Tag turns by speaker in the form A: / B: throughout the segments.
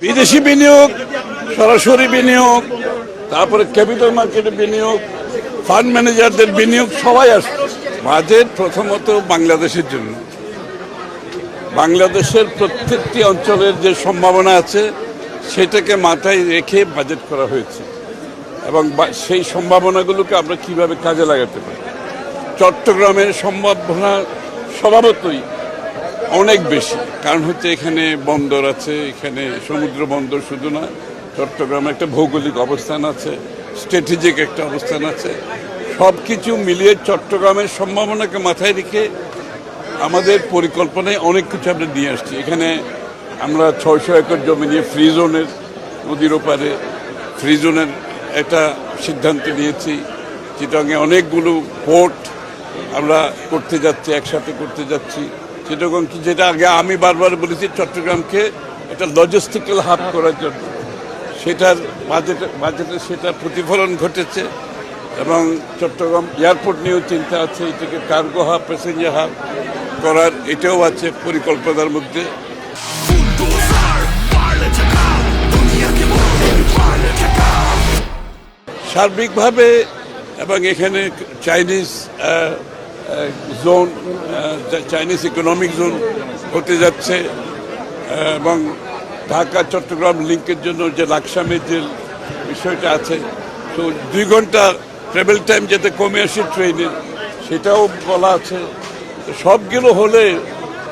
A: বিদেশি বিনিয়োগ, সরাসরি বিনিয়োগ, তারপরে ক্যাপিটাল মার্কেটে বিনিয়োগ, ফান্ড ম্যানেজারদের বিনিয়োগ, সবাই আসছে। বাজেট প্রথমত বাংলাদেশের জন্য, বাংলাদেশের প্রত্যেকটি অঞ্চলের যে সম্ভাবনা আছে সেটাকে মাথায় রেখে বাজেট করা হয়েছে এবং সেই সম্ভাবনাগুলোকে আমরা কিভাবে কাজে লাগাতে পারি। চট্টগ্রামের সম্ভাবনা স্বভাবতই অনেক বেশি, কারণ হচ্ছে এখানে বন্দর আছে, এখানে সমুদ্র বন্দর শুধু না, চট্টগ্রামে একটা ভৌগোলিক অবস্থান আছে, স্ট্র্যাটেজিক একটা অবস্থান আছে। সব কিছু মিলিয়ে চট্টগ্রামের সম্ভাবনাকে মাথায় রেখে আমাদের পরিকল্পনায় অনেক কিছু আমরা নিয়ে আসছি। এখানে আমরা 600 একর জমি নিয়ে ফ্রি জোনের, নদীর ওপারে ফ্রি জোনের একটা সিদ্ধান্ত নিয়েছি। চিটাগাংয়ে অনেকগুলো পোর্ট আমরা করতে যাচ্ছি, একসাথে করতে যাচ্ছি। চিটাগাং কি, যেটা আগে আমি বারবার বলেছি চট্টগ্রামকে একটা লজিস্টিক্যাল হাব করার জন্য, সেটার বাজেটে সেটার প্রতিফলন ঘটেছে এবং চট্টগ্রাম এয়ারপোর্ট নিয়েও চিন্তা আছে, এটাকে কার্গো হাব, প্যাসেঞ্জার হাব করার এটাও আছে পরিকল্পনার মধ্যে। সার্বিকভাবে এবং এখানে Chinese zone, Chinese economic zone হতে যাচ্ছে এবং ঢাকা চট্টগ্রাম লিঙ্কের জন্য যে লাকসামের যে বিষয়টা আছে, তো 2 ঘন্টা ট্রাভেল টাইম যাতে কমে আসে ট্রেনের, সেটাও বলা আছে। সবগুলো হলে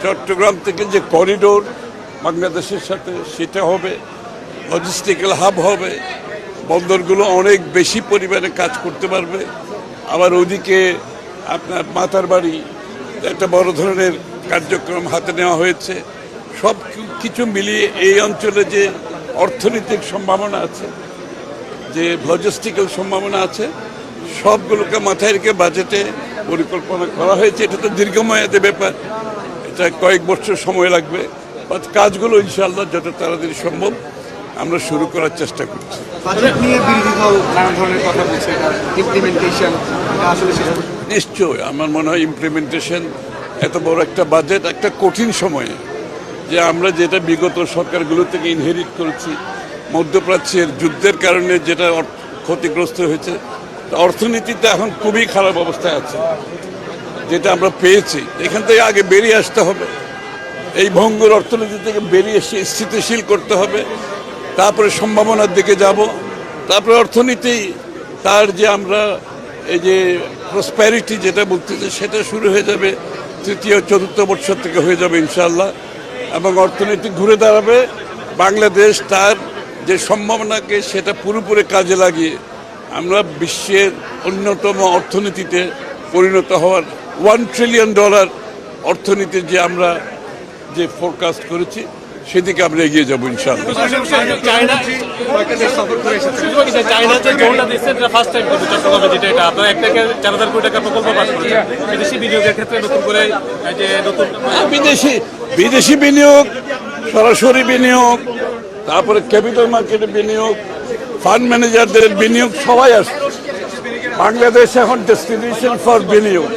A: চট্টগ্রাম থেকে যে করিডোর বাংলাদেশের সাথে, সেটা হবে, লজিস্টিক্যাল হাব হবে, বন্দরগুলো অনেক বেশি পরিমাণে কাজ করতে পারবে। আবার ওদিকে আপনার মাতার বাড়ি একটা বড় ধরনের কার্যক্রম হাতে নেওয়া হয়েছে। সব কিছু মিলিয়ে এই অঞ্চলে যে অর্থনৈতিক সম্ভাবনা আছে, যে লজিস্টিক্যাল সম্ভাবনা আছে, সবগুলোকে মাথায় রেখে বাজেটে পরিকল্পনা করা হয়েছে। এটা তো দীর্ঘমেয়াদী ব্যাপার, এটা কয়েক বছর সময় লাগবে। কাজগুলো ইনশাআল্লাহ যত তাড়াতাড়ি সম্ভব আমরা শুরু করার চেষ্টা করছি। নিশ্চয়ই আমার মনে হয় ইমপ্লিমেন্টেশন, এত বড় একটা বাজেট একটা কঠিন সময়ে, যে আমরা যেটা বিগত সরকারগুলো থেকে ইনহেরিট করেছি, মধ্যপ্রাচ্যের যুদ্ধের কারণে যেটা ক্ষতিগ্রস্ত হয়েছে, অর্থনীতিতে এখন খুবই খারাপ অবস্থায় আছে। যেটা আমরা পেয়েছি এখান থেকে আগে বেরিয়ে আসতে হবে, এই ভঙ্গুর অর্থনীতি থেকে বেরিয়ে এসে স্থিতিশীল করতে হবে, তারপরে সম্ভাবনার দিকে যাব, তারপরে অর্থনীতি তার যে আমরা এই যে প্রসপ্যারিটি যেটা বলতেছি, সেটা শুরু হয়ে যাবে 3য়-4র্থ বছর থেকে হয়ে যাবে ইনশাআল্লাহ, এবং অর্থনীতি ঘুরে দাঁড়াবে। বাংলাদেশ তার যে সম্ভাবনাকে সেটা পুরোপুরি কাজে লাগিয়ে আমরা বিশ্বের অন্যতম অর্থনীতিতে পরিণত হওয়ার $1 ট্রিলিয়ন অর্থনীতির যে আমরা যে ফোরকাস্ট করেছি, সেদিকে আমরা এগিয়ে যাবো ইনশাআল্লাহ। বিদেশি বিনিয়োগ, সরাসরি বিনিয়োগ, তারপরে ক্যাপিটাল মার্কেটে বিনিয়োগ, ফান্ড ম্যানেজারদের বিনিয়োগ, সবাই আসছে। বাংলাদেশ এখন ডেস্টিনেশন ফর বিনিয়োগ।